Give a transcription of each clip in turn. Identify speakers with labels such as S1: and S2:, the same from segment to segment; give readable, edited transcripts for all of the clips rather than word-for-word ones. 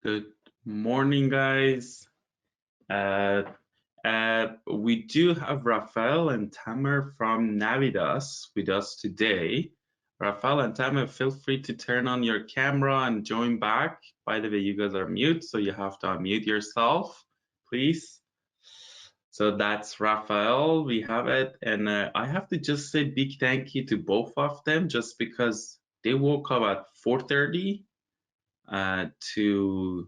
S1: Good morning, guys. Uh, we do have Rafael and Tamer from Navitas with us today. Rafael and Tamer, feel free to turn on your camera and join back. By the way, you guys are mute, so you have to unmute yourself, please. So that's Rafael, we have it. And I have to just say big thank you to both of them just because they woke up at 4:30 to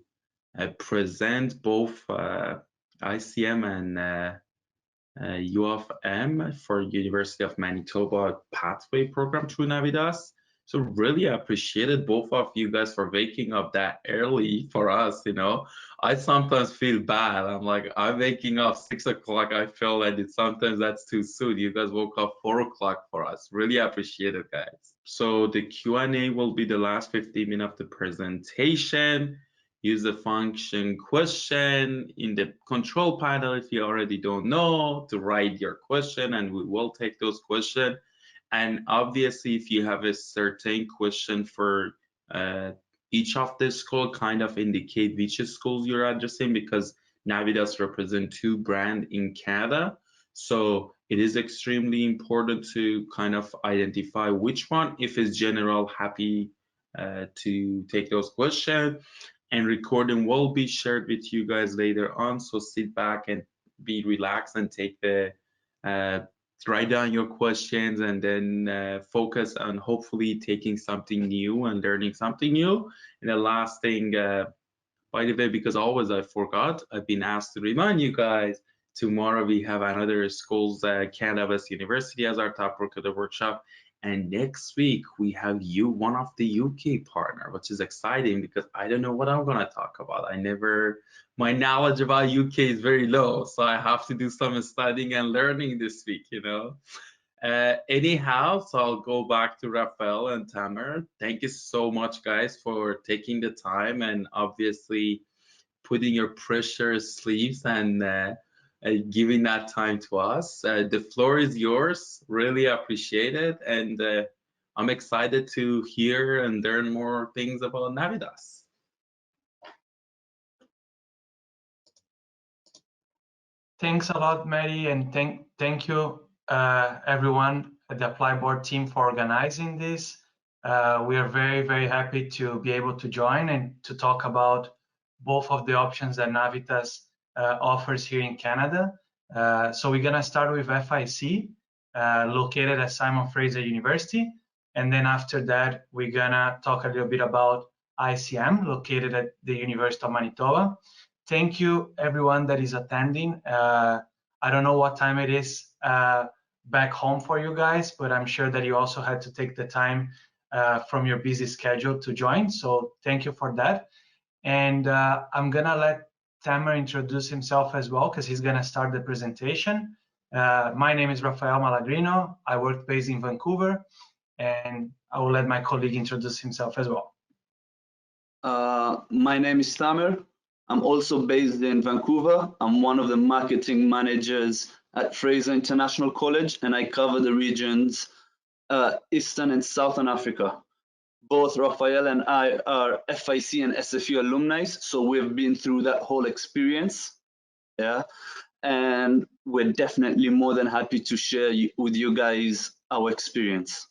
S1: present both ICM and U of M for University of Manitoba pathway program through Navitas. So really appreciated both of you guys for waking up that early for us, I sometimes feel bad. I'm like, I'm waking up 6 o'clock. I feel like sometimes that's too soon. You guys woke up 4 o'clock for us. Really appreciate it, guys. So the Q&A will be the last 15 minutes of the presentation. Use the function question in the control panel if you already don't know to write your question, and we will take those questions. And obviously, if you have a certain question for each of the school, kind of indicate which schools you're addressing, because Navitas represent 2 brands in Canada. So it is extremely important to kind of identify which one. If it's general, happy to take those questions. And recording will be shared with you guys later on, so sit back and be relaxed and take the write down your questions, and then focus on hopefully taking something new and learning something new. And the last thing, by the way, because always I forgot, I've been asked to remind you guys, tomorrow we have another schools, Canada University as our top work of the workshop. And next week we have one of the UK partner, which is exciting because I don't know what I'm gonna talk about. My knowledge about UK is very low, so I have to do some studying and learning this week, Anyhow, so I'll go back to Rafael and Tamer. Thank you so much, guys, for taking the time and obviously putting your precious sleeves and giving that time to us. The floor is yours. Really appreciate it. And I'm excited to hear and learn more things about Navitas.
S2: Thanks a lot, Mary, and thank you everyone at the ApplyBoard team for organizing this. We are very, very happy to be able to join and to talk about both of the options that Navitas offers here in Canada. So we're gonna start with FIC, located at Simon Fraser University. And then after that, we're gonna talk a little bit about ICM, located at the University of Manitoba. Thank you everyone that is attending. I don't know what time it is back home for you guys, but I'm sure that you also had to take the time from your busy schedule to join. So thank you for that. And I'm gonna let Tamer introduce himself as well, because he's gonna start the presentation. My name is Rafael Malagrino. I work based in Vancouver, and I will let my colleague introduce himself as well.
S3: My name is Tamer. I'm also based in Vancouver. I'm one of the marketing managers at Fraser International College, and I cover the regions Eastern and Southern Africa. Both Rafael and I are FIC and SFU alumni, so we've been through that whole experience, yeah, and we're definitely more than happy to share with you guys our experience.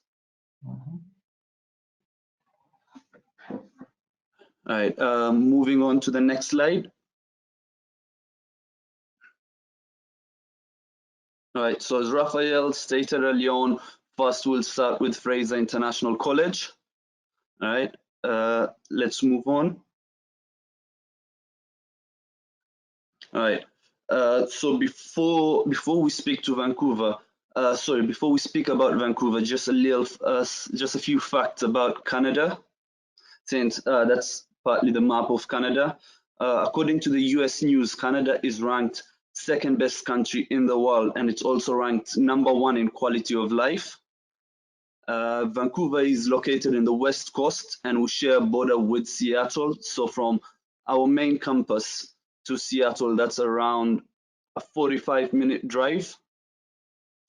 S3: All right, moving on to the next slide. All right, so as Rafael stated earlier on, first we'll start with Fraser International College. All right, let's move on. All right, so before we speak to Vancouver, before we speak about Vancouver, just a few facts about Canada, since that's partly the map of Canada. According to the US News, Canada is ranked 2nd best country in the world, and it's also ranked #1 in quality of life. Vancouver is located in the West Coast, and we share a border with Seattle. So from our main campus to Seattle, that's around a 45-minute drive.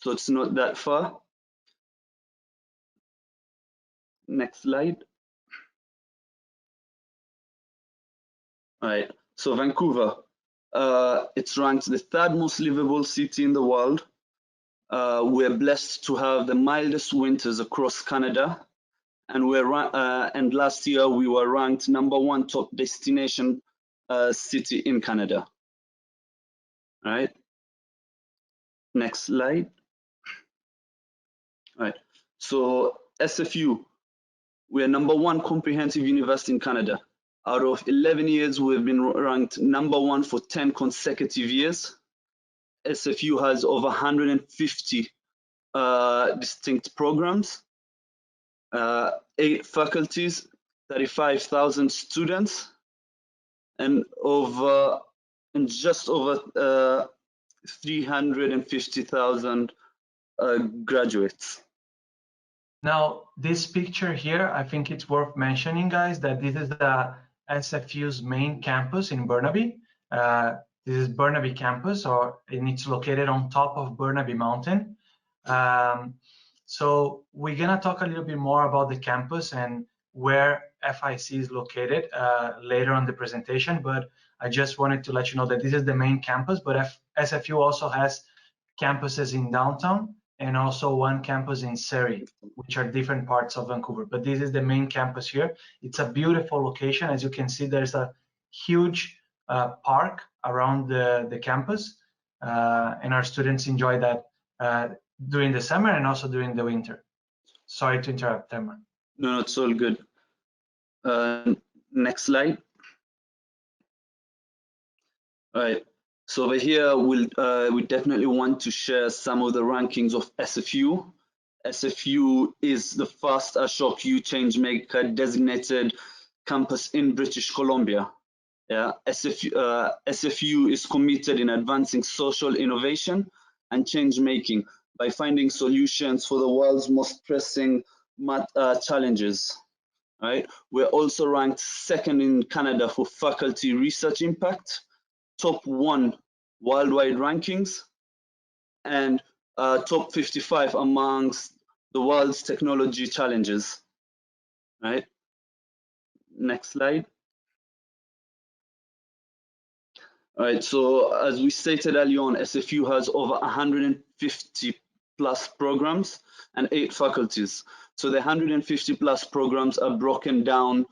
S3: So it's not that far. Next slide. Right. So Vancouver, it's ranked the third most livable city in the world. We're blessed to have the mildest winters across Canada, and and last year we were ranked #1 top destination city in Canada. Right. Next slide. Right. So SFU, we're #1 comprehensive university in Canada. Out of 11 years, we've been ranked #1 for 10 consecutive years. SFU has over 150 distinct programs, 8 faculties, 35,000 students, and just over 350,000 graduates.
S2: Now, this picture here, I think it's worth mentioning, guys, that this is the SFU's main campus in Burnaby. This is Burnaby campus, and it's located on top of Burnaby Mountain. So we're gonna talk a little bit more about the campus and where FIC is located later on the presentation, but I just wanted to let you know that this is the main campus, but SFU also has campuses in downtown and also one campus in Surrey, which are different parts of Vancouver. But this is the main campus here. It's a beautiful location. As you can see, there's a huge park around the campus, and our students enjoy that during the summer and also during the winter. Sorry to interrupt, Tema.
S3: No, it's all good. Next slide. All right. So over here, we definitely want to share some of the rankings of SFU. SFU is the first Ashok U Changemaker designated campus in British Columbia. Yeah, SFU is committed in advancing social innovation and change making by finding solutions for the world's most pressing challenges. Right? We're also ranked 2nd in Canada for faculty research impact, top 1 worldwide rankings, and top 55 amongst the world's technology challenges. Right? Next slide. All right, so as we stated earlier on, SFU has over 150 plus programs and 8 faculties. So the 150 plus programs are broken down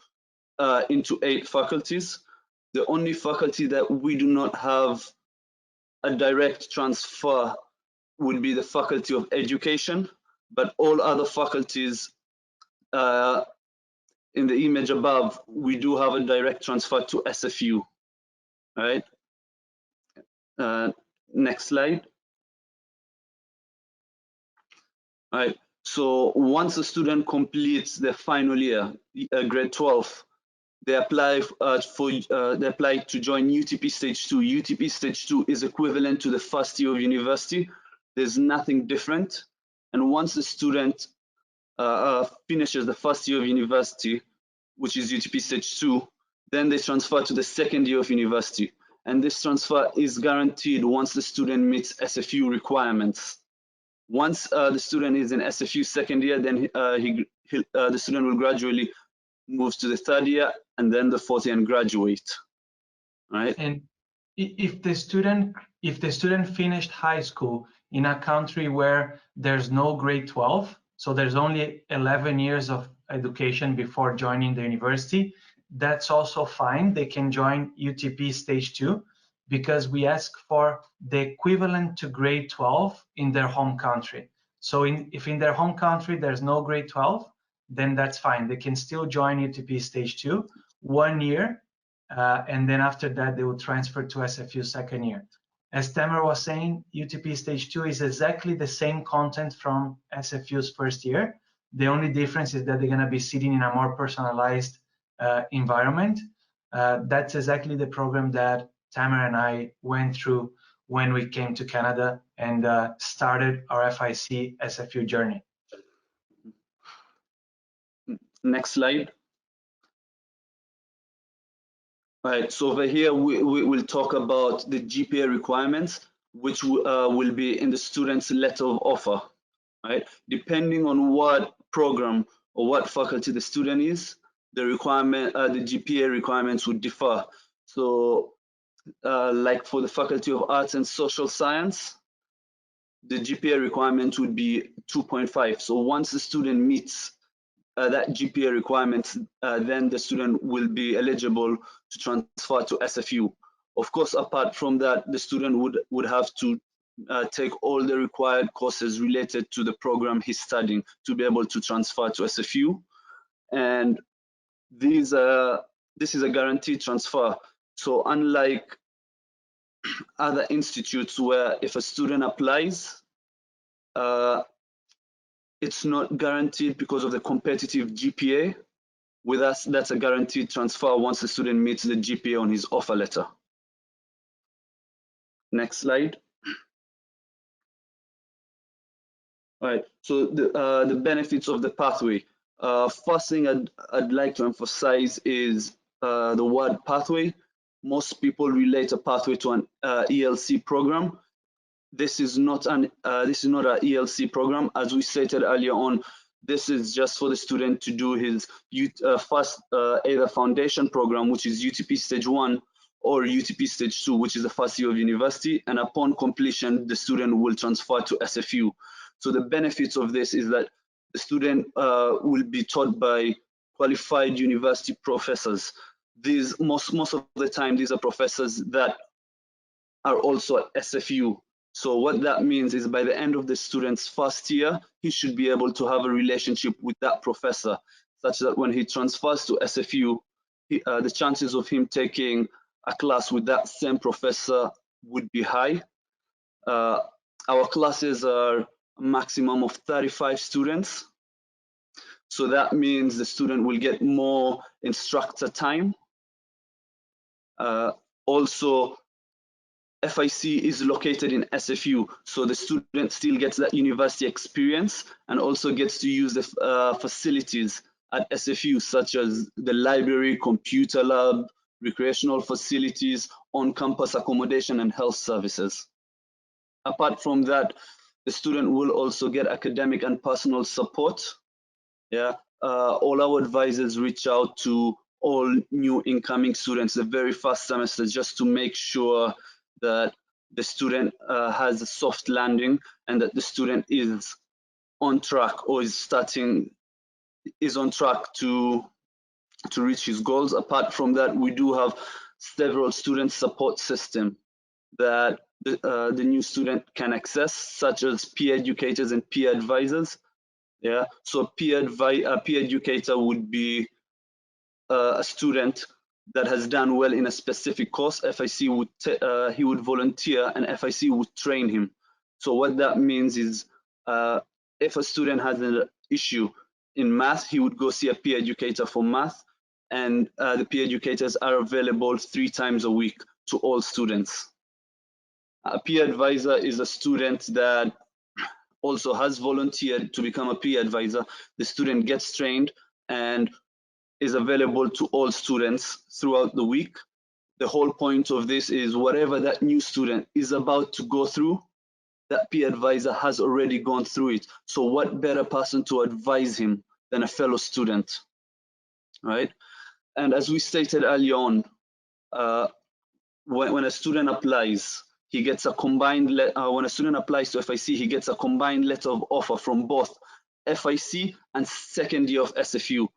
S3: into 8 faculties. The only faculty that we do not have a direct transfer would be the Faculty of Education, but all other faculties in the image above, we do have a direct transfer to SFU, right? Next slide. All right, so once a student completes their final year, grade 12, they apply to join UTP Stage 2. UTP Stage 2 is equivalent to the first year of university. There's nothing different. And once the student finishes the first year of university, which is UTP Stage 2, then they transfer to the second year of university. And this transfer is guaranteed once the student meets SFU requirements. Once the student is in SFU second year, then the student will gradually move to the third year and then the fourth year and graduate. Right?
S2: And if the student finished high school in a country where there's no grade 12, so there's only 11 years of education before joining the university, that's also fine. They can join UTP Stage 2 because we ask for the equivalent to grade 12 in their home country. So if in their home country there's no grade 12, then that's fine. They can still join UTP Stage 2 1 year, and then after that they will transfer to SFU second year. As Tamer was saying, UTP Stage 2 is exactly the same content from SFU's first year. The only difference is that they're going to be sitting in a more personalized environment. That's exactly the program that Tamer and I went through when we came to Canada and started our FIC SFU journey.
S3: Next slide. All right, so over here we will talk about the GPA requirements, which will be in the student's letter of offer. Right, depending on what program or what faculty the student is, the GPA requirements would differ. So like for the Faculty of Arts and Social Science, the GPA requirement would be 2.5. So once the student meets that GPA requirement, then the student will be eligible to transfer to SFU. Of course, apart from that, the student would have to take all the required courses related to the program he's studying to be able to transfer to SFU. And this is a guaranteed transfer. So unlike other institutes where if a student applies, it's not guaranteed because of the competitive GPA. With us, that's a guaranteed transfer once the student meets the GPA on his offer letter. Next slide. All right, so the benefits of the pathway. First thing I'd like to emphasize is the word pathway. Most people relate a pathway to an ELC program. This is not an ELC program. As we stated earlier on, this is just for the student to do his first either foundation program, which is UTP stage 1, or UTP stage 2, which is the first year of university. And upon completion, the student will transfer to SFU. So the benefits of this is that the student will be taught by qualified university professors. These most of the time, these are professors that are also at SFU. So what that means is by the end of the student's first year, he should be able to have a relationship with that professor, such that when he transfers to SFU, the chances of him taking a class with that same professor would be high. Our classes are a maximum of 35 students. So that means the student will get more instructor time. Also, FIC is located in SFU, so the student still gets that university experience and also gets to use the facilities at SFU, such as the library, computer lab, recreational facilities, on-campus accommodation, and health services. Apart from that, the student will also get academic and personal support. Yeah, all our advisors reach out to all new incoming students the very first semester just to make sure that the student has a soft landing and that the student is on track or is on track to reach his goals. Apart from that, we do have several student support systems that the new student can access, such as peer educators and peer advisors. Yeah, so peer educator would be a student that has done well in a specific course. FIC would he would volunteer and FIC would train him. So what that means is if a student has an issue in math, he would go see a peer educator for math, and the peer educators are available 3 times a week to all students. A peer advisor is a student that also has volunteered to become a peer advisor. The student gets trained and is available to all students throughout the week. The whole point of this is whatever that new student is about to go through, that peer advisor has already gone through it. So what better person to advise him than a fellow student, right? And as we stated early on, when a student applies, he gets a combined, when a student applies to FIC, he gets a combined letter of offer from both FIC and second year of SFU.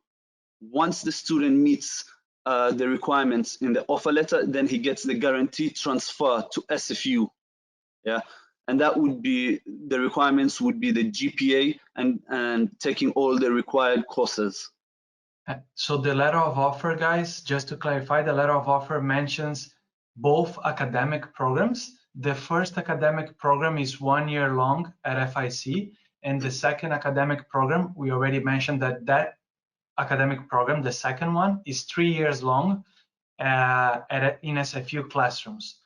S3: Once the student meets the requirements in the offer letter, then he gets the guaranteed transfer to SFU. Yeah, and that would be, the requirements would be the GPA and taking all the required courses.
S2: So the letter of offer, guys, just to clarify, the letter of offer mentions both academic programs. The first academic program is 1 year long at FIC, and the second academic program, we already mentioned that academic program, the second one, is 3 years long in SFU classrooms.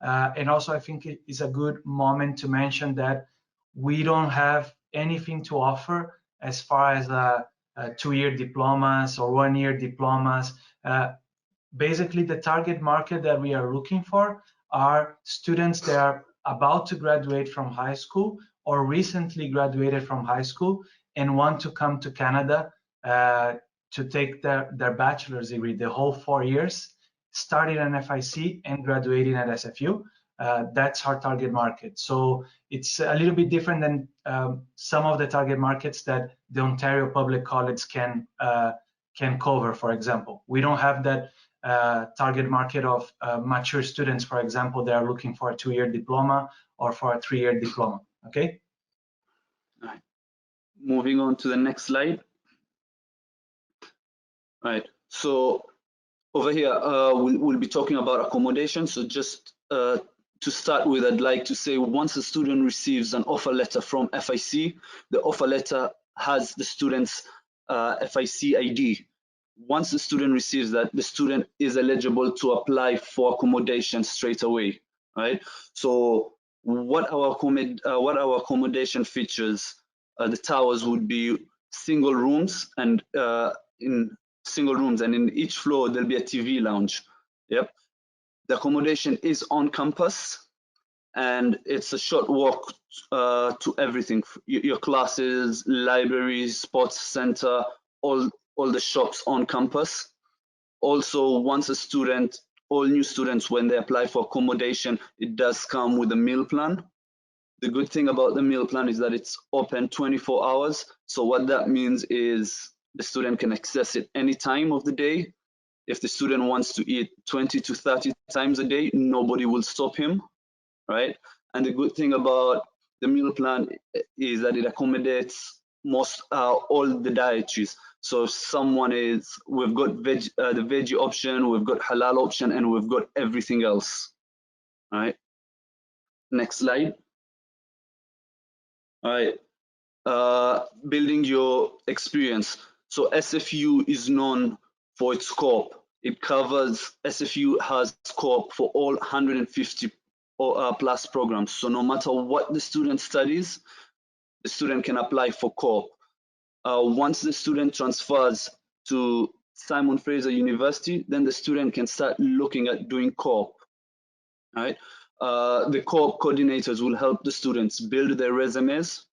S2: And also, I think it is a good moment to mention that we don't have anything to offer as far as 2-year diplomas or 1-year diplomas. Basically, the target market that we are looking for are students that are about to graduate from high school or recently graduated from high school and want to come to Canada to take their bachelor's degree, the whole 4 years, started an FIC and graduating at SFU. That's our target market. So it's a little bit different than some of the target markets that the Ontario Public College can cover, for example. We don't have that target market of mature students, for example, they are looking for a 2-year diploma or for a 3-year diploma, okay?
S3: All right. Moving on to the next slide. All right, so over here, we'll be talking about accommodation. So just to start with, I'd like to say once a student receives an offer letter from FIC, the offer letter has the student's FIC ID. Once the student receives that, the student is eligible to apply for accommodation straight away, right? So what our accommodation features, the towers would be single rooms, and in each floor there'll be a TV lounge. Yep. The accommodation is on campus, and it's a short walk to everything, your classes, libraries, sports center, all the shops on campus. Also, once a student, all new students, when they apply for accommodation, it does come with a meal plan. The good thing about the meal plan is that it's open 24 hours. So what that means is the student can access it any time of the day. If the student wants to eat 20 to 30 times a day, nobody will stop him, right? And the good thing about the meal plan is that it accommodates most all the dietaries. So if someone we've got the veggie option, we've got halal option, and we've got everything else. All right. Next slide. All right. Building your experience. So SFU is known for its co-op. It covers, SFU has co-op for all 150 plus programs. So no matter what the student studies, the student can apply for co-op. Once the student transfers to Simon Fraser University, then the student can start looking at doing co-op. Right? The co-op coordinators will help the students build their resumes,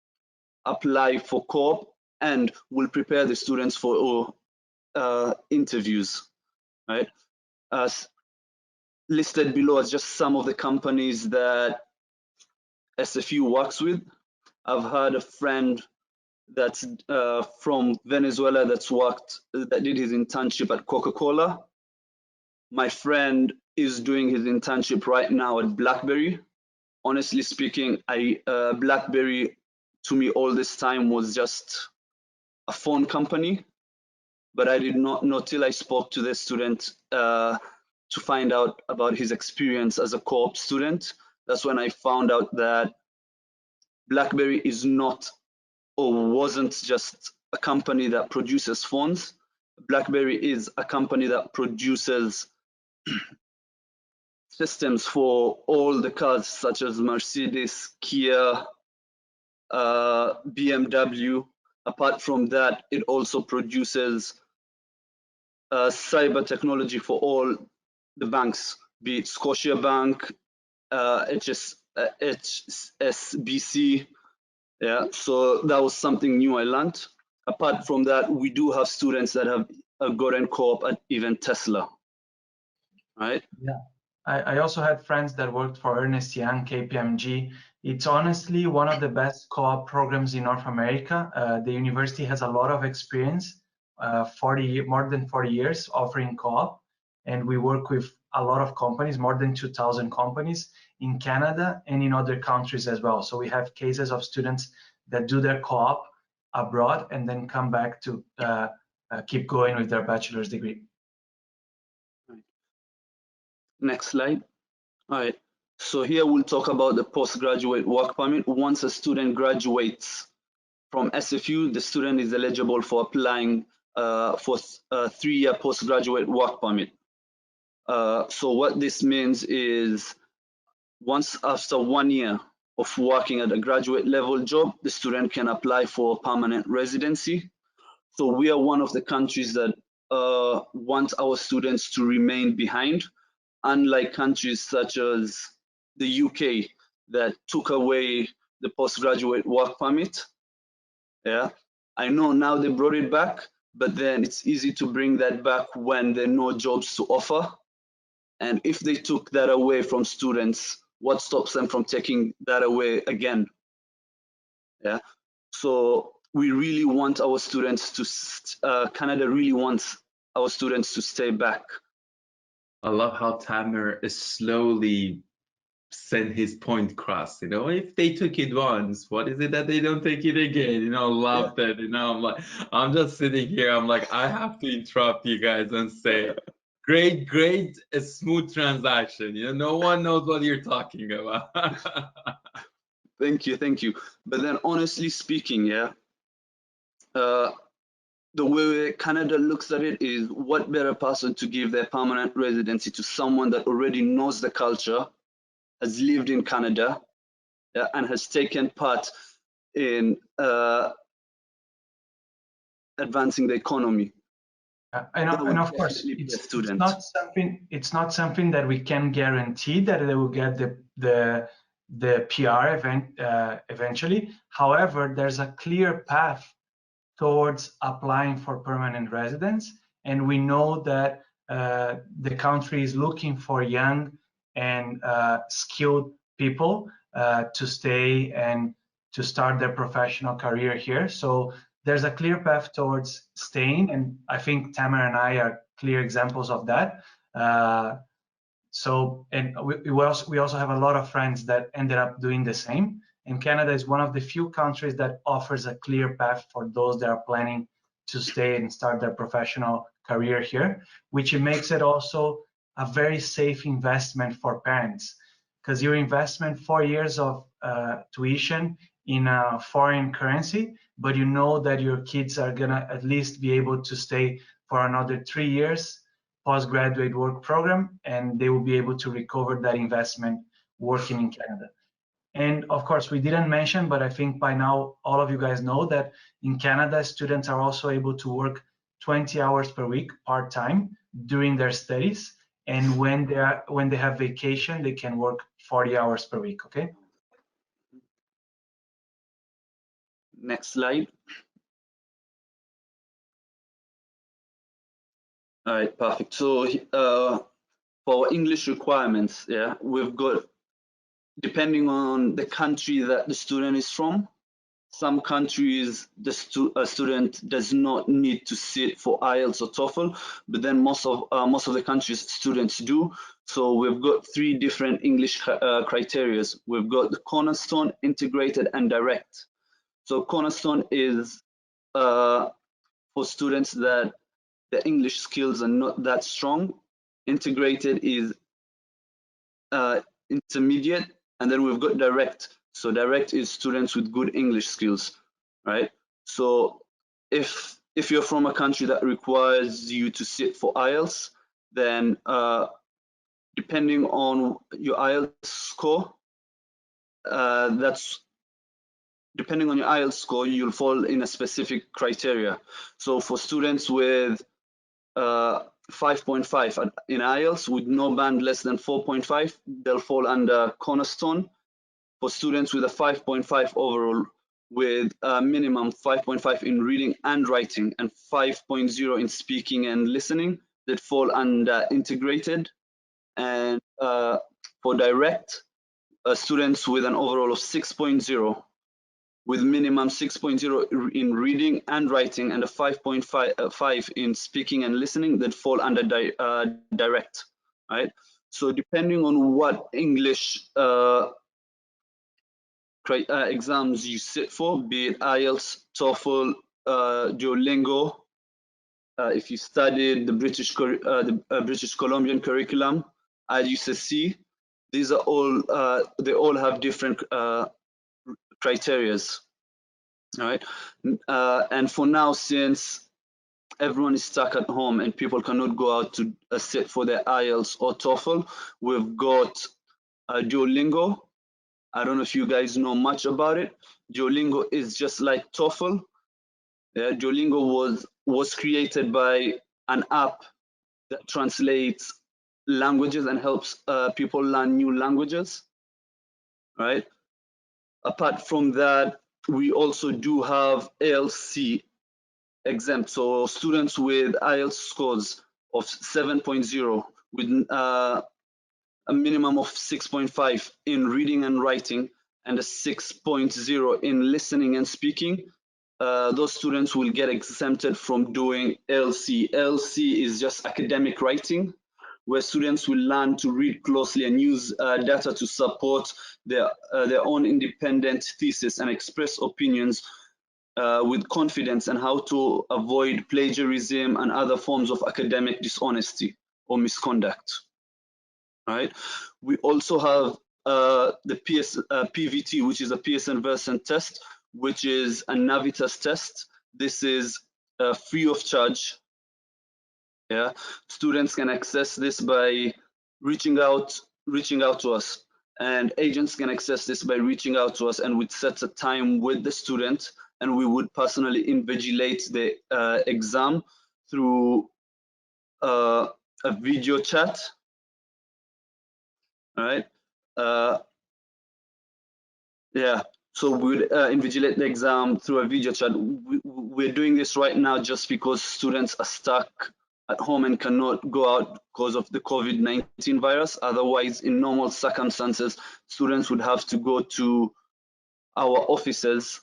S3: apply for co-op, and will prepare the students for interviews. Right? As listed below as just some of the companies that SFU works with. I've had a friend that's from Venezuela that did his internship at Coca-Cola. My friend is doing his internship right now at BlackBerry. Honestly speaking, BlackBerry to me all this time was just a phone company, but I did not know till I spoke to the student to find out about his experience as a co-op student. That's when I found out that BlackBerry is not or wasn't just a company that produces phones. BlackBerry is a company that produces systems for all the cars, such as Mercedes, Kia, BMW. Apart from that, it also produces cyber technology for all the banks, be it Scotiabank, HSBC. Yeah, so that was something new I learned. Apart from that, we do have students that have gotten co-op at even Tesla, right?
S2: Yeah, I also had friends that worked for Ernst Young, KPMG. It's honestly one of the best co-op programs in North America. The university has a lot of experience, more than 40 years offering co-op, and we work with a lot of companies, more than 2,000 companies in Canada and in other countries as well. So we have cases of students that do their co-op abroad and then come back to keep going with their bachelor's degree.
S3: Next slide. All right. So here we'll talk about the postgraduate work permit. Once a student graduates from SFU, the student is eligible for applying for a 3-year postgraduate work permit. So what this means is once after 1 year of working at a graduate level job, the student can apply for permanent residency. So we are one of the countries that want our students to remain behind, unlike countries such as the UK that took away the postgraduate work permit. Yeah, I know now they brought it back, but then it's easy to bring that back when there are no jobs to offer. And if they took that away from students, what stops them from taking that away again? Yeah. So we really want our students to, Canada really wants our students to stay back.
S1: I love how Tamer is slowly sent his point across. You know, if they took it once, what is it that they don't take it again? You know, love that. You know, I'm just sitting here. I'm like, I have to interrupt you guys and say, great, a smooth transaction. You know, no one knows what you're talking about.
S3: Thank you. But then, honestly speaking, yeah, the way Canada looks at it is, what better person to give their permanent residency to someone that already knows the culture, has lived in Canada, yeah, and has taken part in advancing the economy.
S2: And of course, it's not something that we can guarantee that they will get the PR event eventually. However, there's a clear path towards applying for permanent residence, and we know that the country is looking for young and skilled people to stay and to start their professional career here. So there's a clear path towards staying, and I think Tamer and I are clear examples of that. And we also have a lot of friends that ended up doing the same. And Canada is one of the few countries that offers a clear path for those that are planning to stay and start their professional career here, which makes it also a very safe investment for parents, because you investment 4 years of tuition in a foreign currency, but you know that your kids are gonna at least be able to stay for another 3 years postgraduate work program, and they will be able to recover that investment working in Canada. And of course, we didn't mention, but I think by now all of you guys know that in Canada, students are also able to work 20 hours per week part-time during their studies. And when they have vacation, they can work 40 hours per week, okay?
S3: Next slide. All right, perfect. So for English requirements, yeah, we've got, depending on the country that the student is from, some countries the student does not need to sit for IELTS or TOEFL, but then most of the countries students do. So we've got 3 different English criteria. We've got the Cornerstone, Integrated, and Direct. So Cornerstone is for students that the English skills are not that strong. Integrated is intermediate, and then we've got Direct. So Direct is students with good English skills, right? So if you're from a country that requires you to sit for IELTS, then depending on your IELTS score, depending on your IELTS score, you'll fall in a specific criteria. So for students with 5.5 in IELTS with no band less than 4.5, they'll fall under Cornerstone. For students with a 5.5 overall with a minimum 5.5 in reading and writing and 5.0 in speaking and listening, that fall under Integrated. And for Direct, students with an overall of 6.0 with minimum 6.0 in reading and writing and a 5.5 in speaking and listening, that fall under Direct, right? So depending on what English exams you sit for, be it IELTS, TOEFL, Duolingo, if you studied the British Columbian curriculum at UCC, these are all, they all have different criterias, all right? And for now, since everyone is stuck at home and people cannot go out to sit for their IELTS or TOEFL, we've got Duolingo. I don't know if you guys know much about it. Duolingo is just like TOEFL. Duolingo was created by an app that translates languages and helps people learn new languages, right? Apart from that, we also do have ALC exempt. So students with IELTS scores of 7.0 with a minimum of 6.5 in reading and writing and a 6.0 in listening and speaking, those students will get exempted from doing LC. LC is just academic writing, where students will learn to read closely and use data to support their own independent thesis and express opinions with confidence, and how to avoid plagiarism and other forms of academic dishonesty or misconduct. Right? We also have the PVT, which is a Pearson Version test, which is a Navitas test. This is free of charge. Yeah, students can access this by reaching out to us, and agents can access this by reaching out to us, and we'd set a time with the student, and we would personally invigilate the exam through a video chat. All right. Yeah, so we would invigilate the exam through a video chat. We're doing this right now just because students are stuck at home and cannot go out because of the COVID-19 virus. Otherwise, in normal circumstances, students would have to go to our offices,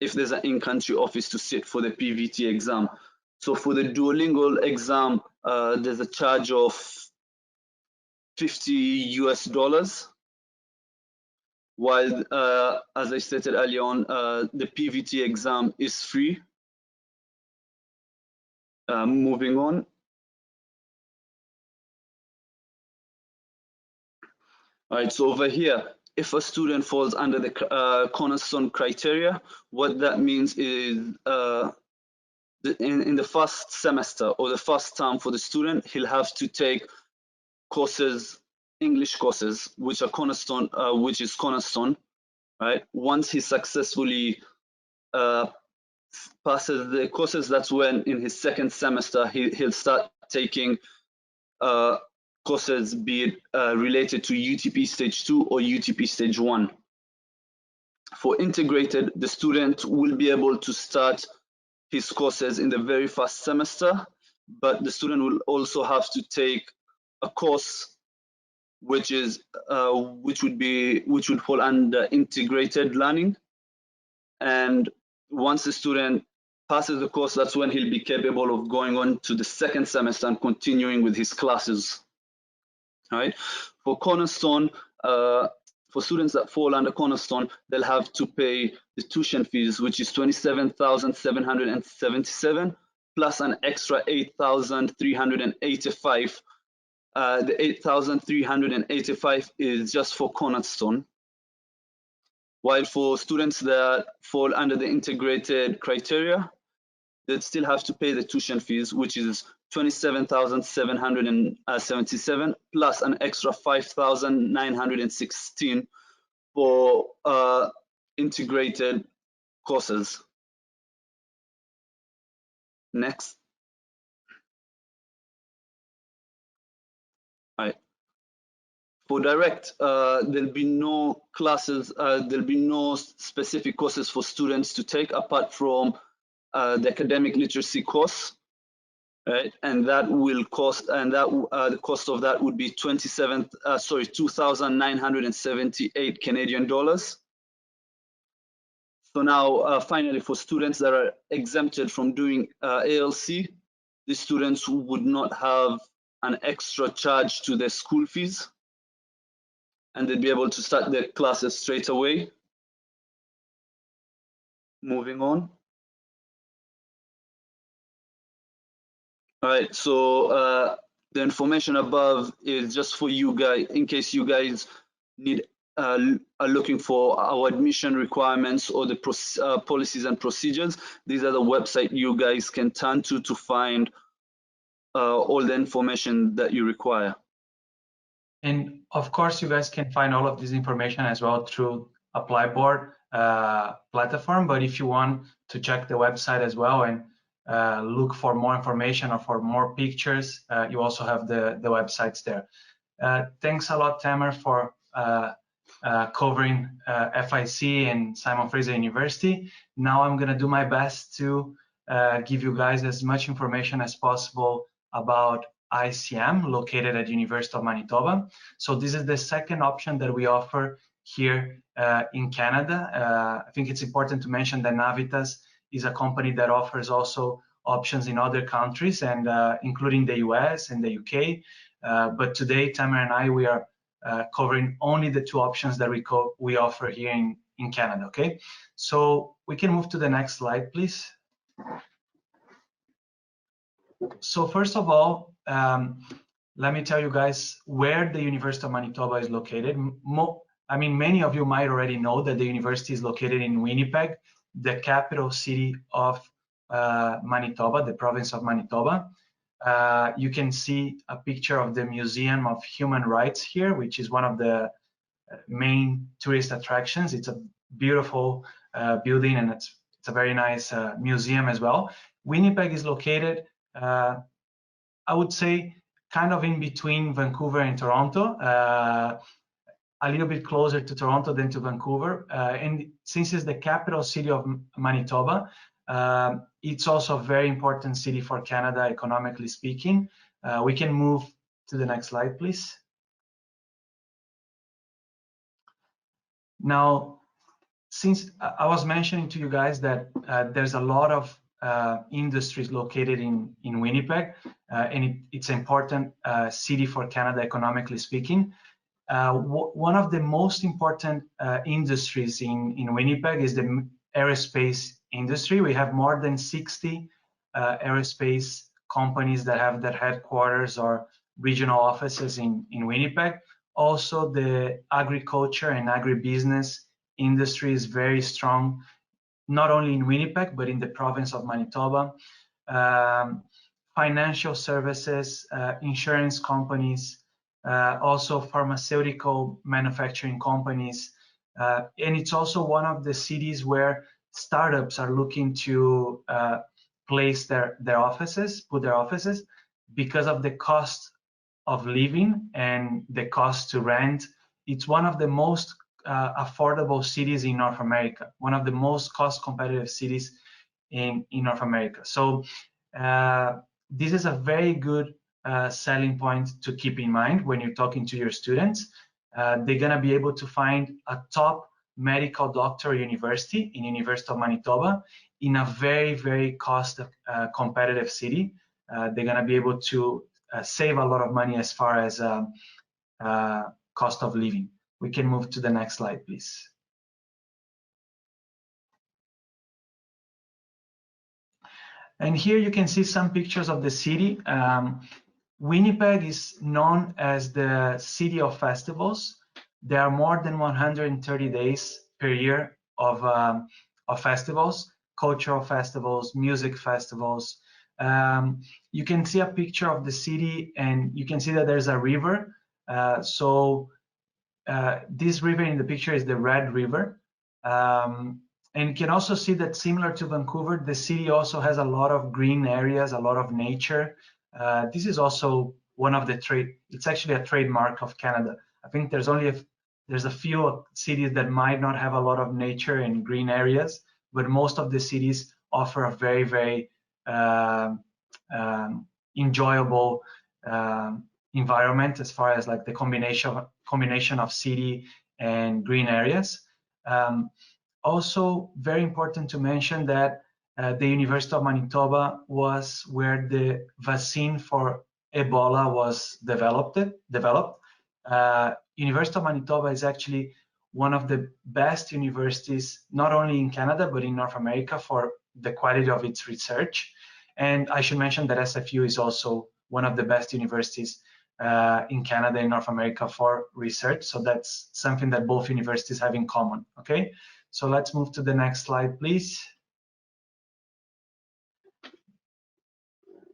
S3: if there's an in-country office, to sit for the PVT exam. So for the Duolingo exam, there's a charge of $50 US, while as I stated earlier on, the PVT exam is free. Moving on. All right, so over here, if a student falls under the cornerstone criteria, what that means is in the first semester or the first term for the student, he'll have to take courses, English courses, which are cornerstone, which is cornerstone, right? Once he successfully passes the courses, that's when in his second semester he'll start taking courses, be it related to UTP Stage 2 or UTP Stage 1. For integrated, the student will be able to start his courses in the very first semester, but the student will also have to take a course which would fall under integrated learning. And once the student passes the course, that's when he'll be capable of going on to the second semester and continuing with his classes. All right. For Cornerstone, for students that fall under Cornerstone, they'll have to pay the tuition fees, which is $27,777 plus an extra $8,385. The $8,385 is just for Cornerstone. While for students that fall under the integrated criteria, they'd still have to pay the tuition fees, which is $27,777 plus an extra $5,916 for integrated courses. Next. All right. For direct, there'll be no classes, there'll be no specific courses for students to take apart from the academic literacy course, right? And that will cost, and that the cost of that would be $2,978 Canadian dollars. So now, finally, for students that are exempted from doing ALC, the students would not have an extra charge to their school fees, and they'd be able to start their classes straight away. Moving on. All right, so the information above is just for you guys, in case you guys need are looking for our admission requirements or the policies and procedures. These are the website you guys can turn to find all the information that you require.
S2: And of course, you guys can find all of this information as well through ApplyBoard platform. But if you want to check the website as well and look for more information or for more pictures, you also have the websites there. Thanks a lot, Tamer, for covering FIC and Simon Fraser University. Now I'm going to do my best to give you guys as much information as possible about ICM located at University of Manitoba. So this is the second option that we offer here in Canada. I think it's important to mention that Navitas is a company that offers also options in other countries, and including the US and the UK. But today, Tamer and I, we are covering only the two options that we offer here in Canada, okay? So we can move to the next slide, please. So first of all, let me tell you guys where the University of Manitoba is located. I mean, many of you might already know that the university is located in Winnipeg, the capital city of Manitoba, the province of Manitoba. You can see a picture of the Museum of Human Rights here, which is one of the main tourist attractions. It's a beautiful building, and it's a very nice museum as well. Winnipeg is located, I would say, kind of in between Vancouver and Toronto, a little bit closer to Toronto than to Vancouver. And since it's the capital city of Manitoba, it's also a very important city for Canada, economically speaking. We can move to the next slide, please. Now, since I was mentioning to you guys that there's a lot of industries located in Winnipeg, and it's an important city for Canada, economically speaking. One of the most important industries in Winnipeg is the aerospace industry. We have more than 60 aerospace companies that have their headquarters or regional offices in Winnipeg. Also, the agriculture and agribusiness industry is very strong, not only in Winnipeg, but in the province of Manitoba. Financial services, insurance companies, also pharmaceutical manufacturing companies. And it's also one of the cities where startups are looking to place their offices, put their offices, because of the cost of living and the cost to rent. It's one of the most affordable cities in North America, one of the most cost competitive cities in North America. So this is a very good selling point to keep in mind when you're talking to your students. They're gonna be able to find a top medical doctor university in University of Manitoba in a very, very cost competitive city. They're gonna be able to save a lot of money as far as cost of living. We can move to the next slide, please. And here you can see some pictures of the city. Winnipeg is known as the city of festivals. There are more than 130 days per year of festivals, cultural festivals, music festivals. You can see a picture of the city, and you can see that there's a river. This river in the picture is the Red River. And you can also see that, similar to Vancouver, the city also has a lot of green areas, a lot of nature. This is also one of the it's actually a trademark of Canada. I think there's a few cities that might not have a lot of nature and green areas, but most of the cities offer a very, very enjoyable environment as far as like the combination of city and green areas. Also, very important to mention that the University of Manitoba was where the vaccine for Ebola was developed. University of Manitoba is actually one of the best universities, not only in Canada, but in North America, for the quality of its research. And I should mention that SFU is also one of the best universities in Canada and North America for research. So that's something that both universities have in common, okay? So let's move to the next slide, please.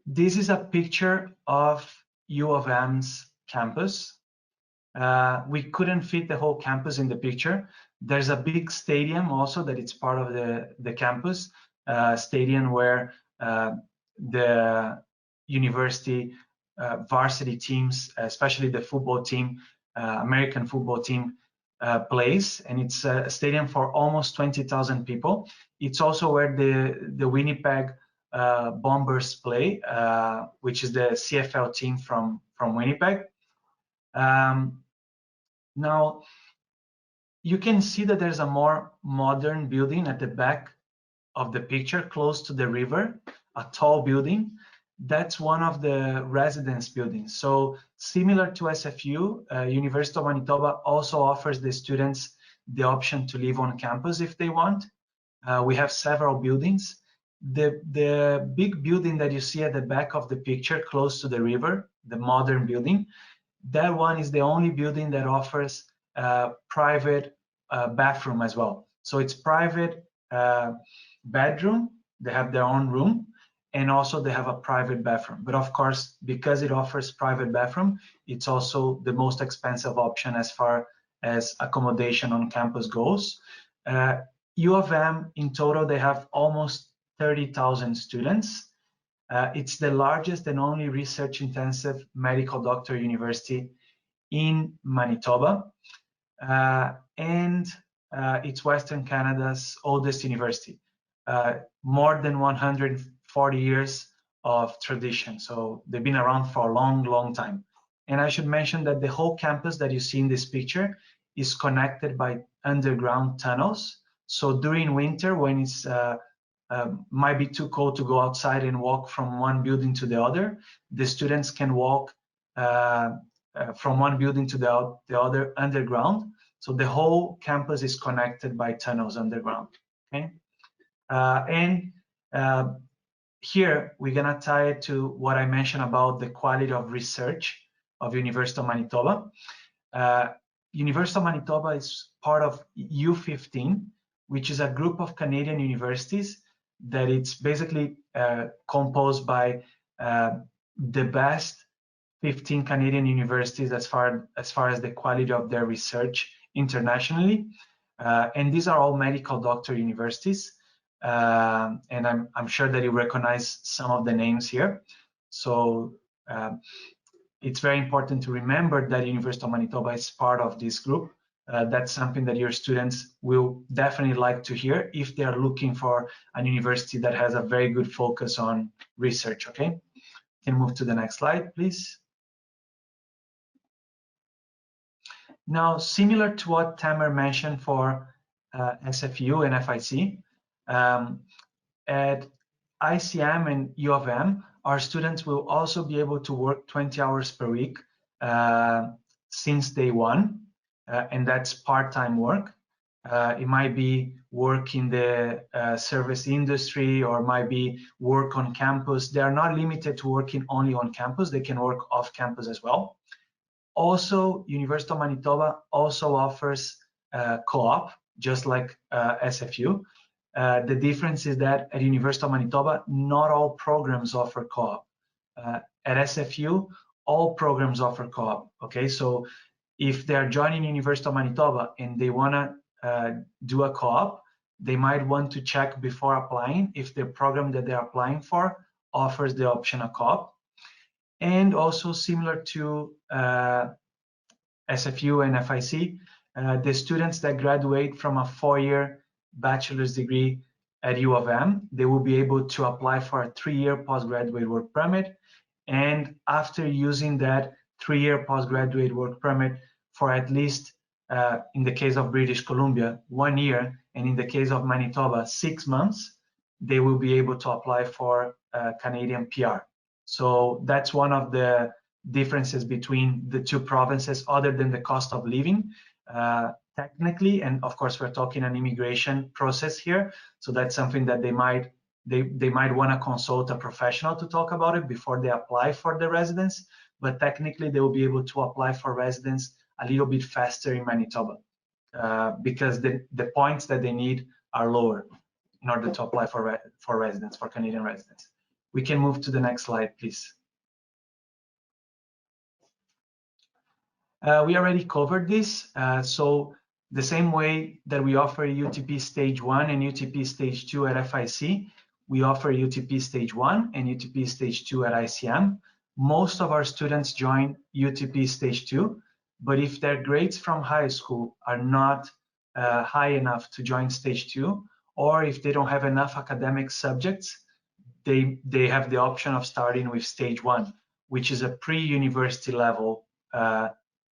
S2: This is a picture of U of M's campus. We couldn't fit the whole campus in the picture. There's a big stadium also that it's part of the campus, stadium where the university varsity teams, especially the football team, American football team, plays, and it's a stadium for almost 20,000 people. It's also where the Winnipeg Bombers play, which is the CFL team from Winnipeg. Now, you can see that there's a more modern building at the back of the picture, close to the river, a tall building. That's one of the residence buildings. So similar to SFU, University of Manitoba also offers the students the option to live on campus if they want. We have several buildings. The big building that you see at the back of the picture, close to the river, the modern building, that one is the only building that offers private bathroom as well. So it's private bedroom, they have their own room, and also they have a private bathroom. But of course, because it offers private bathroom, it's also the most expensive option as far as accommodation on campus goes. U of M, in total, they have almost 30,000 students. It's the largest and only research-intensive medical doctor university in Manitoba. And it's Western Canada's oldest university. More than 140 years of tradition. So they've been around for a long, long time. And I should mention that the whole campus that you see in this picture is connected by underground tunnels. So during winter, when it's might be too cold to go outside and walk from one building to the other, the students can walk from one building to the other underground. So the whole campus is connected by tunnels underground. Okay, and here we're gonna tie it to what I mentioned about the quality of research of University of Manitoba. University of Manitoba is part of U15, which is a group of Canadian universities that it's basically composed by the best 15 Canadian universities as far as the quality of their research internationally. And these are all medical doctor universities. And I'm sure that you recognize some of the names here. So it's very important to remember that University of Manitoba is part of this group. That's something that your students will definitely like to hear if they are looking for a university that has a very good focus on research. Okay, can move to the next slide, please. Now, similar to what Tamer mentioned for SFU and FIC, at ICM and U of M, our students will also be able to work 20 hours per week since day one, and that's part-time work. It might be work in the service industry or might be work on campus. They are not limited to working only on campus. They can work off campus as well. Also, University of Manitoba also offers co-op, just like SFU. The difference is that at University of Manitoba, not all programs offer co-op. At SFU, all programs offer co-op. Okay, so if they're joining University of Manitoba and they want to do a co-op, they might want to check before applying if the program that they're applying for offers the option of co-op. And also similar to SFU and FIC, the students that graduate from a 4-year bachelor's degree at U of M, they will be able to apply for a 3-year postgraduate work permit. And after using that 3-year postgraduate work permit for at least, in the case of British Columbia, 1 year, and in the case of Manitoba, 6 months, they will be able to apply for Canadian PR. So that's one of the differences between the two provinces, other than the cost of living, technically. And of course, we're talking an immigration process here. So that's something that they might want to consult a professional to talk about it before they apply for the residence. But technically, they will be able to apply for residence a little bit faster in Manitoba because the points that they need are lower in order to apply for residence, for Canadian residence. We can move to the next slide, please. We already covered this. So the same way that we offer UTP Stage 1 and UTP Stage 2 at FIC, we offer UTP Stage 1 and UTP Stage 2 at ICM. Most of our students join UTP Stage 2, but if their grades from high school are not high enough to join Stage 2, or if they don't have enough academic subjects, they have the option of starting with stage 1, which is a pre-university level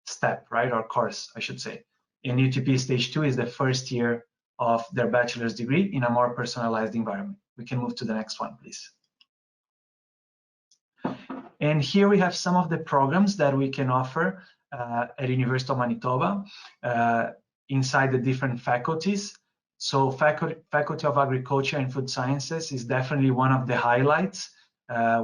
S2: step, right, or course, I should say. And UTP stage 2 is the first year of their bachelor's degree in a more personalized environment. We can move to the next one, please. And here we have some of the programs that we can offer at University of Manitoba inside the different faculties. So Faculty of Agriculture and Food Sciences is definitely one of the highlights.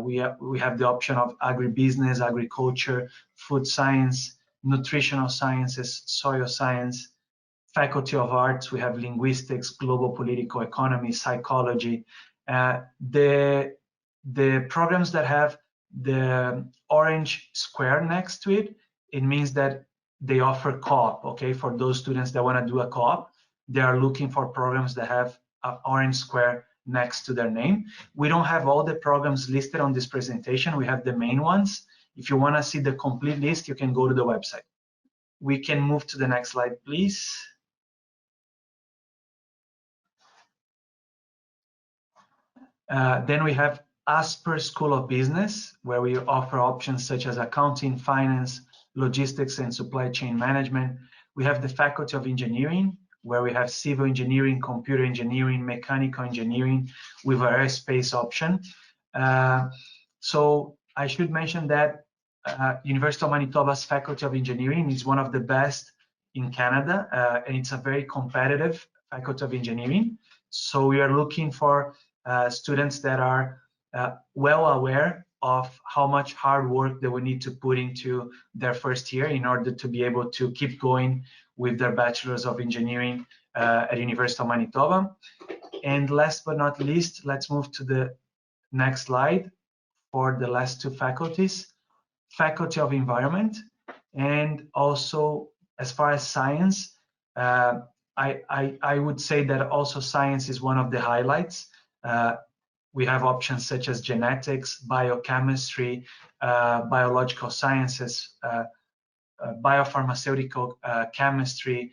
S2: We have the option of agribusiness, agriculture, food science, nutritional sciences, soil science. Faculty of Arts, we have linguistics, global political economy, psychology. The programs that have the orange square next to it, it means that they offer co-op, okay? For those students that want to do a co-op, they are looking for programs that have an orange square next to their name. We don't have all the programs listed on this presentation. We have the main ones. If you want to see the complete list, you can go to the website. We can move to the next slide, please. Then we have Asper School of Business, where we offer options such as accounting, finance, logistics, and supply chain management. We have the Faculty of Engineering, where we have civil engineering, computer engineering, mechanical engineering with an aerospace option. So I should mention that University of Manitoba's Faculty of Engineering is one of the best in Canada, and it's a very competitive Faculty of Engineering. So we are looking for students that are well aware of how much hard work they will need to put into their first year in order to be able to keep going with their Bachelor's of Engineering at University of Manitoba. And last but not least, let's move to the next slide for the last two faculties. Faculty of Environment, and also as far as science, I would say that also science is one of the highlights. We have options such as genetics, biochemistry, biological sciences, biopharmaceutical chemistry,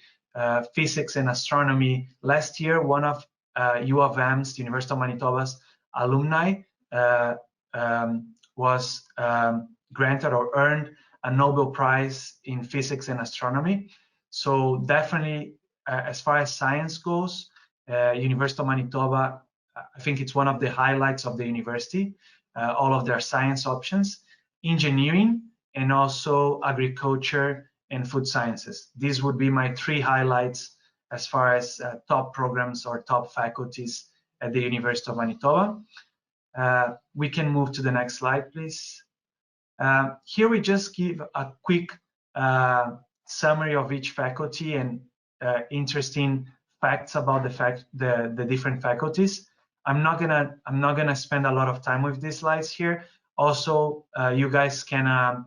S2: physics and astronomy. Last year, one of U of M's, University of Manitoba's alumni was granted or earned a Nobel Prize in physics and astronomy. So definitely, as far as science goes, University of Manitoba, I think it's one of the highlights of the university, all of their science options, engineering, and also agriculture and food sciences. These would be my three highlights as far as top programs or top faculties at the University of Manitoba. We can move to the next slide, please. Here we just give a quick summary of each faculty and interesting facts about the different faculties. I'm not gonna spend a lot of time with these slides here. Also, you guys can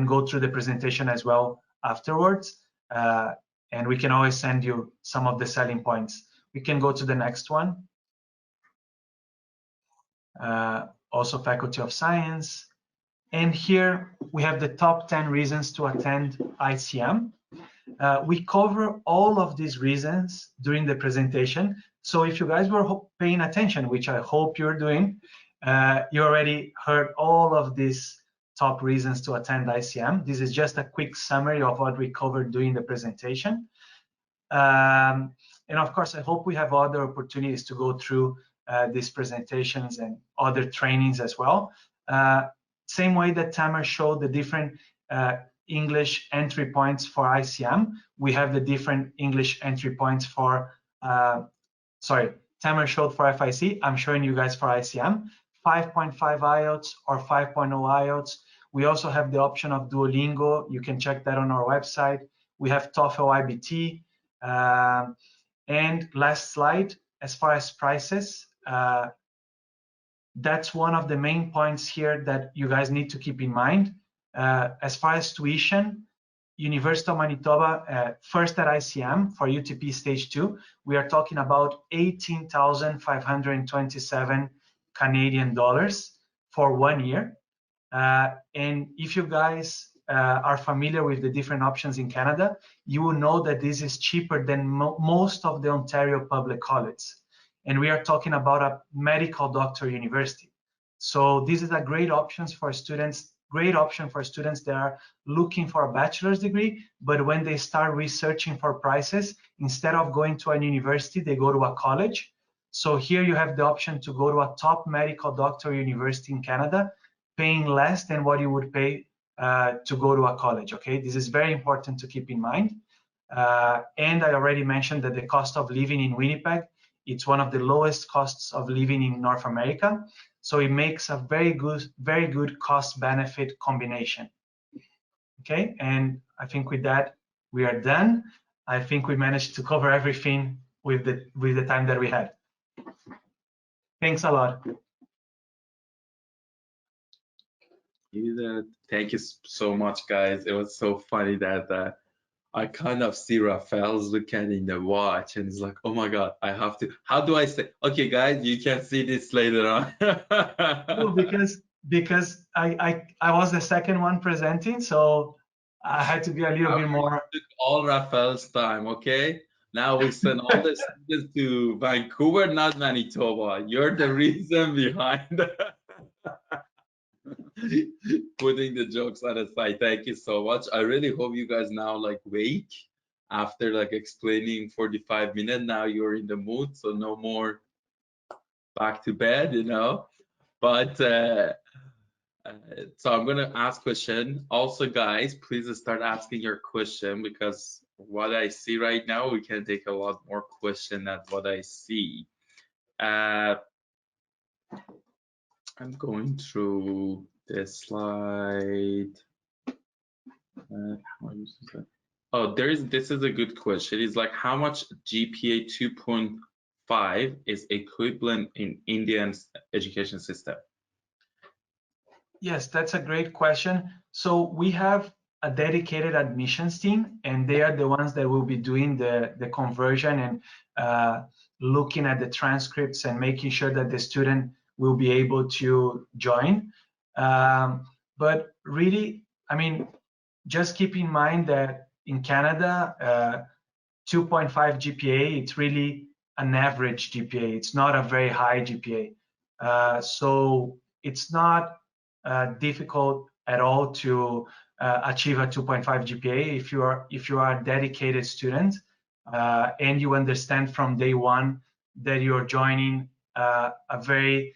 S2: go through the presentation as well afterwards, and we can always send you some of the selling points. We can go to the next one. Also, Faculty of Science. And here we have the top 10 reasons to attend ICM. We cover all of these reasons during the presentation. So if you guys were paying attention, which I hope you're doing, you already heard all of these top reasons to attend ICM. This is just a quick summary of what we covered during the presentation. And of course, I hope we have other opportunities to go through these presentations and other trainings as well. Same way that Tamer showed the different English entry points for ICM, we have the different English entry points for, Tamer showed for FIC, I'm showing you guys for ICM, 5.5 IELTS or 5.0 IELTS. We also have the option of Duolingo. You can check that on our website. We have TOEFL IBT. And last slide, as far as prices, that's one of the main points here that you guys need to keep in mind. As far as tuition, University of Manitoba, first at ICM for UTP Stage 2, we are talking about 18,527 Canadian dollars for 1 year. And if you guys are familiar with the different options in Canada, you will know that this is cheaper than most of the Ontario public colleges. And we are talking about a medical doctor university. So this is a great option for students that are looking for a bachelor's degree, but when they start researching for prices, instead of going to a university, they go to a college. So here you have the option to go to a top medical doctor university in Canada, paying less than what you would pay to go to a college. Okay, this is very important to keep in mind. And I already mentioned that the cost of living in Winnipeg, it's one of the lowest costs of living in North America. So it makes a very good cost-benefit combination. Okay, and I think with that we are done. I think we managed to cover everything with the time that we had. Thanks a lot.
S1: Thank you so much, guys. It was so funny that I kind of see Rafael's looking in the watch and it's like, oh my God, I have to, how do I say, okay, guys, you can see this later on.
S2: No, because I was the second one presenting, so I had to be a little bit more.
S1: Took all Rafael's time, okay? Now we send all the students to Vancouver, not Manitoba. You're the reason behind putting the jokes on the side. Thank you so much. I really hope you guys now like wake after like explaining 45 minutes. Now you're in the mood, so no more back to bed, you know. But so I'm gonna ask question. Also, guys, please start asking your question because what I see right now, we can take a lot more question than what I see. I'm going through this slide. Oh, this is a good question. It's like how much GPA 2.5 is equivalent in Indian's education system?
S2: Yes, that's a great question. So we have a dedicated admissions team, and they are the ones that will be doing the conversion and looking at the transcripts and making sure that the student will be able to join. But really, I mean, just keep in mind that in Canada, 2.5 GPA, it's really an average GPA. It's not a very high GPA. So it's not difficult at all to achieve a 2.5 GPA if you are a dedicated student and you understand from day one that you're joining a very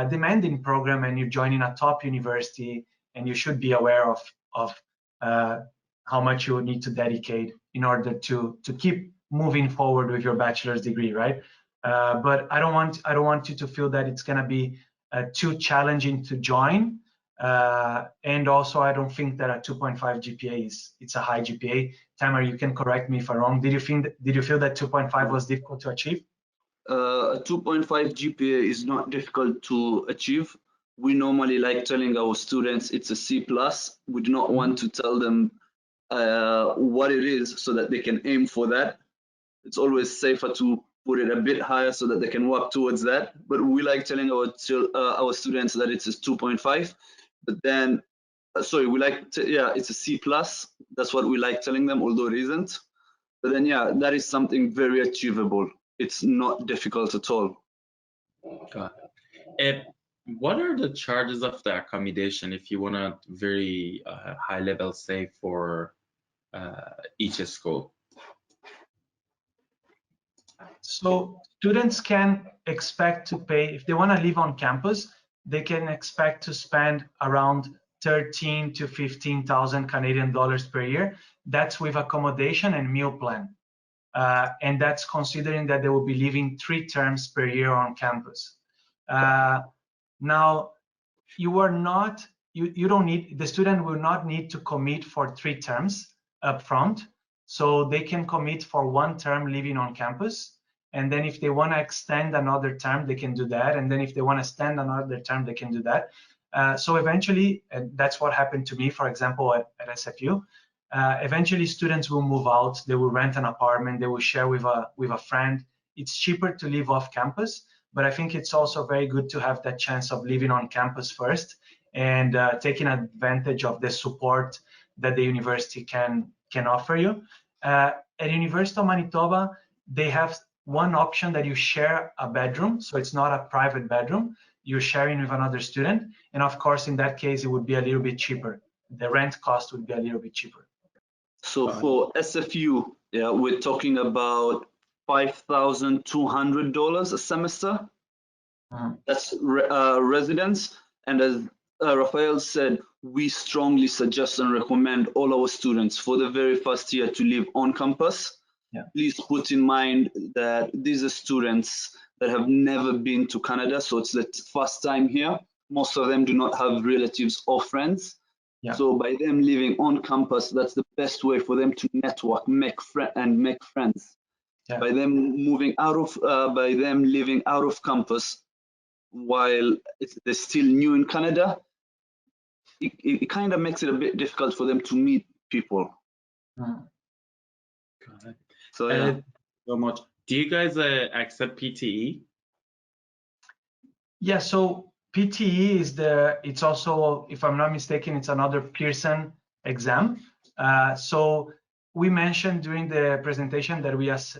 S2: demanding program and you're joining a top university, and you should be aware of how much you need to dedicate in order to keep moving forward with your bachelor's degree, right? But I don't want you to feel that it's going to be too challenging to join. And also, I don't think that a 2.5 GPA it's a high GPA. Tamer, you can correct me if I'm wrong. Did you feel that 2.5 was difficult to achieve?
S3: A 2.5 GPA is not difficult to achieve. We normally like telling our students it's a C+. We do not want to tell them what it is so that they can aim for that. It's always safer to put it a bit higher so that they can work towards that. But we like telling our students that it's a 2.5. But then, sorry, we like it's a C+. That's what we like telling them, although it isn't. But then, yeah, that is something very achievable. It's not difficult at all.
S1: Got it. What are the charges of the accommodation if you want a very high level stay for each school?
S2: So students can expect to pay, if they want to live on campus, they can expect to spend around 13 to 15,000 Canadian dollars per year. That's with accommodation and meal plan. And that's considering that they will be living 3 terms per year on campus. Now, the student will not need to commit for 3 terms up front. So they can commit for 1 term living on campus. And then if they want to extend another term, they can do that. And then if they want to extend another term, they can do that. So eventually, and that's what happened to me, for example, at SFU. Eventually, students will move out. They will rent an apartment. They will share with a friend. It's cheaper to live off campus, but I think it's also very good to have that chance of living on campus first and taking advantage of the support that the university can offer you. At University of Manitoba, they have one option that you share a bedroom, so it's not a private bedroom. you're sharing with another student. And of course, in that case, it would be a little bit cheaper. The rent cost would be a little bit cheaper.
S3: So for SFU, yeah, we're talking about $5,200 a semester. That's residence. And as Rafael said, we strongly suggest and recommend all our students for the very first year to live on campus.
S2: Yeah.
S3: Please put in mind that these are students that have never been to Canada, so it's the first time here. Most of them do not have relatives or friends.
S2: Yeah.
S3: So by them living on campus, that's the best way for them to network, make friends.
S2: Yeah.
S3: By them living out of campus, while they're still new in Canada, it kind of makes it a bit difficult for them to meet people.
S1: Got it.
S3: So yeah.
S1: So much. Do you guys accept PTE?
S2: Yeah, so PTE is it's also, if I'm not mistaken, it's another Pearson exam. So we mentioned during the presentation that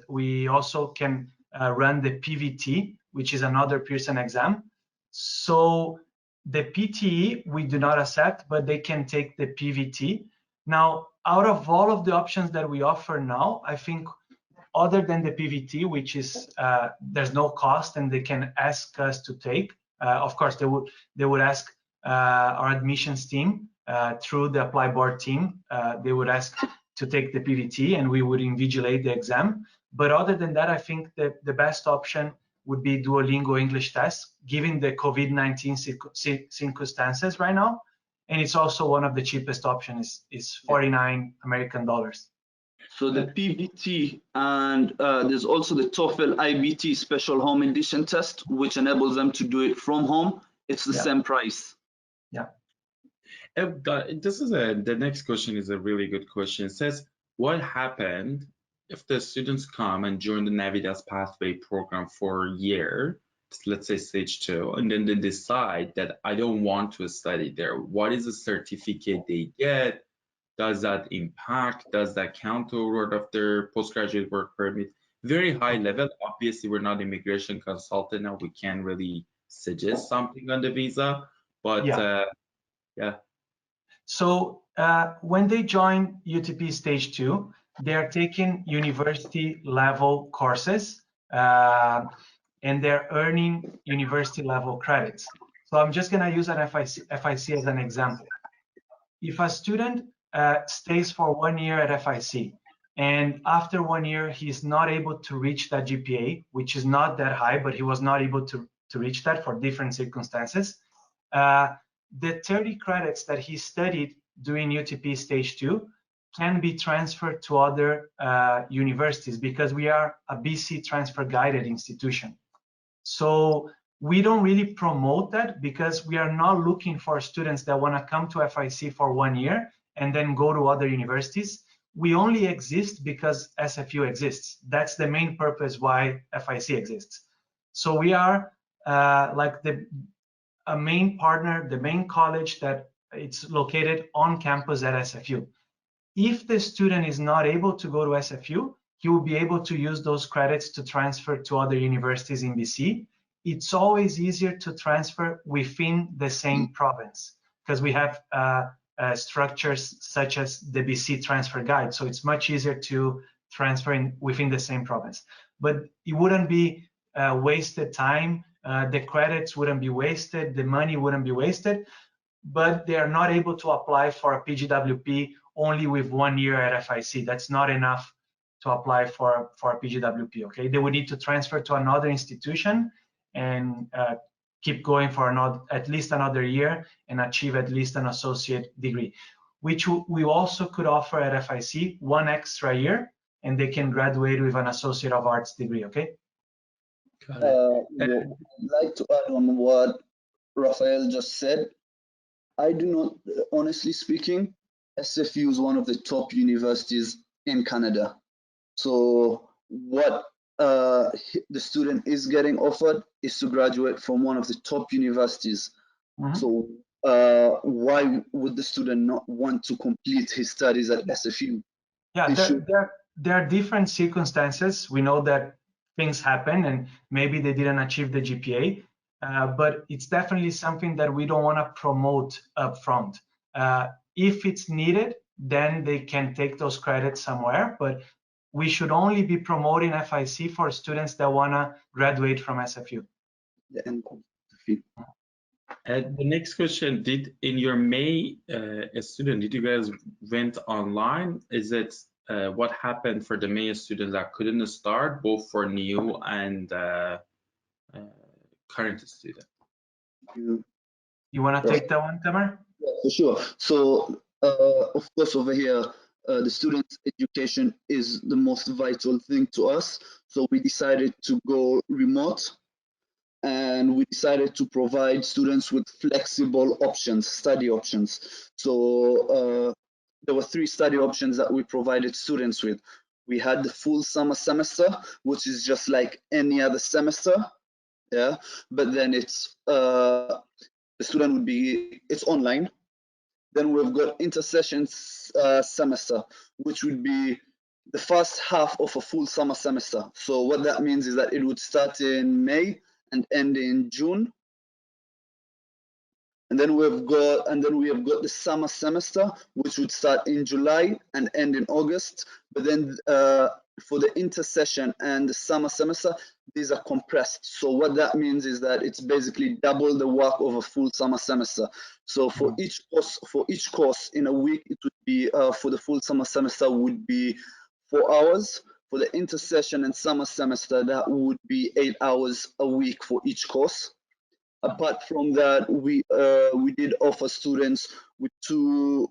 S2: we also can run the PVT, which is another Pearson exam. So the PTE we do not accept, but they can take the PVT. Now, out of all of the options that we offer now, I think other than the PVT, which is there's no cost and they can ask us to take. Of course, they would ask our admissions team through the ApplyBoard team. They would ask to take the PVT and we would invigilate the exam. But other than that, I think that the best option would be Duolingo English test, given the COVID-19 circumstances right now. And it's also one of the cheapest options, is 49 American dollars.
S3: So the PVT, and there's also the TOEFL IBT Special Home Edition test, which enables them to do it from home. It's the same price.
S2: Yeah.
S1: This is the next question is a really good question. It says, what happened if the students come and join the Navitas Pathway program for a year, let's say stage 2, and then they decide that I don't want to study there? What is the certificate they get? Does that impact? Does that count toward of their postgraduate work permit? Very high level. Obviously, we're not immigration consultant now. We can't really suggest something on the visa, but yeah.
S2: So when they join UTP Stage 2, they are taking university level courses and they're earning university level credits. So I'm just going to use an FIC as an example. If a student stays for 1 year at FIC and after 1 year he's not able to reach that GPA, which is not that high, but he was not able to reach that for different circumstances, the 30 credits that he studied during UTP Stage 2 can be transferred to other universities because we are a BC transfer guided institution. So we don't really promote that because we are not looking for students that want to come to FIC for 1 year and then go to other universities. We only exist because SFU exists. That's the main purpose why FIC exists. So we are like a main partner, the main college that it's located on campus at SFU. If the student is not able to go to SFU, he will be able to use those credits to transfer to other universities in BC. It's always easier to transfer within the same province because we have structures such as the BC transfer guide. So it's much easier to transfer within the same province. But it wouldn't be wasted time. The credits wouldn't be wasted. The money wouldn't be wasted. But they are not able to apply for a PGWP only with 1 year at FIC. That's not enough to apply for a PGWP, okay? They would need to transfer to another institution and keep going for at least another year and achieve at least an associate degree, which we also could offer at FIC 1 extra year, and they can graduate with an Associate of Arts degree, okay?
S3: I'd like to add on what Rafael just said. I do not, honestly speaking, SFU is one of the top universities in Canada. So what the student is getting offered is to graduate from one of the top universities. So why would the student not want to complete his studies at SFU?
S2: Yeah, there are different circumstances. We know that things happen and maybe they didn't achieve the GPA. but it's definitely something that we don't want to promote upfront. If it's needed, then they can take those credits somewhere, but we should only be promoting FIC for students that want to graduate from SFU.
S1: The next question, in your May student, did you guys went online? Is it what happened for the May students that couldn't start, both for new and current student?
S2: You want to take that one, Tamer?
S3: Yeah, for sure. So, of course, over here, the student education is the most vital thing to us. So we decided to go remote, and we decided to provide students with flexible options, study options. So there were 3 study options that we provided students with. We had the full summer semester, which is just like any other semester, yeah. But then it's the student would be, it's online. Then we've got intersession semester, which would be the first half of a full summer semester. So what that means is that it would start in May and end in June. And then we have got the summer semester, which would start in July and end in August. But then for the intersession and the summer semester, these are compressed. So what that means is that it's basically double the work of a full summer semester. So for each course in a week, it would be for the full summer semester would be 4 hours. For the intersession and summer semester, that would be 8 hours a week for each course. Apart from that, we did offer students with 2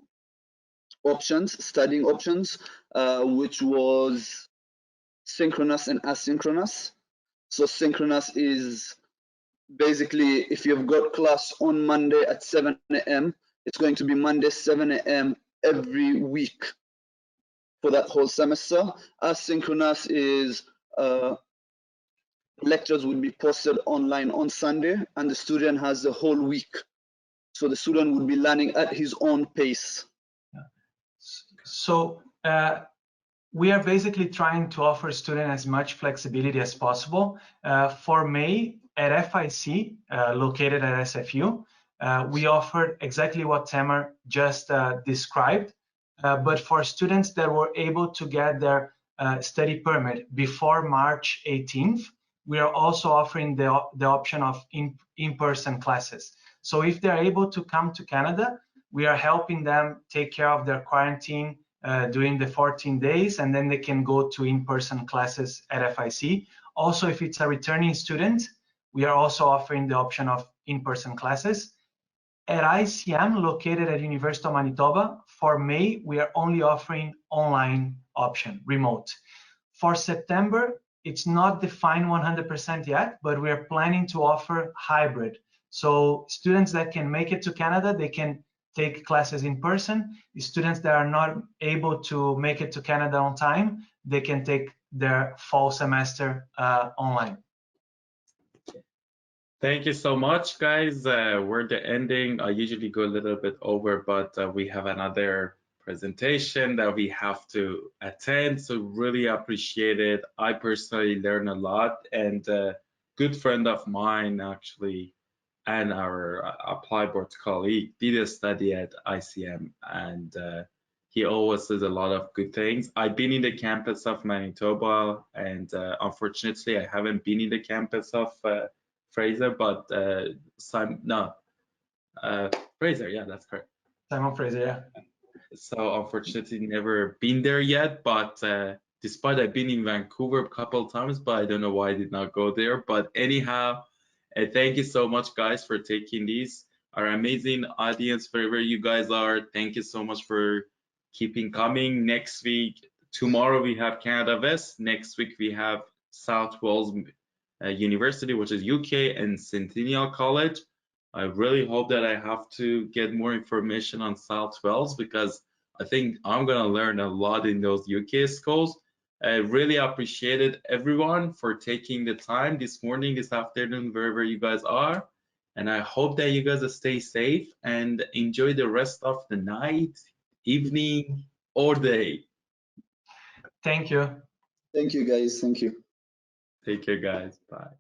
S3: options, studying options, which was synchronous and asynchronous. So synchronous is basically if you've got class on Monday at 7 a.m., it's going to be Monday 7 a.m. every week for that whole semester. Asynchronous is lectures would be posted online on Sunday, and the student has the whole week. So the student would be learning at his own pace.
S2: So we are basically trying to offer students as much flexibility as possible. For May at FIC, located at SFU, we offered exactly what Tamer just described. But for students that were able to get their study permit before March 18th, we are also offering the option of in-person classes. So if they're able to come to Canada, we are helping them take care of their quarantine during the 14 days, and then they can go to in-person classes at FIC. Also, if it's a returning student, we are also offering the option of in-person classes. At ICM, located at University of Manitoba, for May, we are only offering online option, remote. For September, it's not defined 100% yet, but we are planning to offer hybrid. So students that can make it to Canada, they can take classes in person. The students that are not able to make it to Canada on time, they can take their fall semester online.
S1: Thank you so much, guys. We're the ending. I usually go a little bit over, but we have another presentation that we have to attend. So really appreciate it. I personally learned a lot, and a good friend of mine actually, and our ApplyBoard colleague did a study at ICM, and he always says a lot of good things. I've been in the campus of Manitoba, and unfortunately, I haven't been in the campus of Fraser, but Fraser, yeah, that's correct.
S2: Simon Fraser, yeah.
S1: So unfortunately, never been there yet, but despite I've been in Vancouver a couple of times, but I don't know why I did not go there. But anyhow, thank you so much, guys, for taking these. Our amazing audience, wherever you guys are, thank you so much for keeping coming. Next week, tomorrow we have Canada West. Next week we have South Wales University, which is UK, and Centennial College. I really hope that I have to get more information on South Wales, because I think I'm gonna learn a lot in those UK schools. I really appreciated everyone for taking the time this morning, this afternoon, wherever you guys are. And I hope that you guys stay safe and enjoy the rest of the night, evening, or day.
S2: Thank you.
S3: Thank you, guys. Thank you.
S1: Take care, guys. Bye.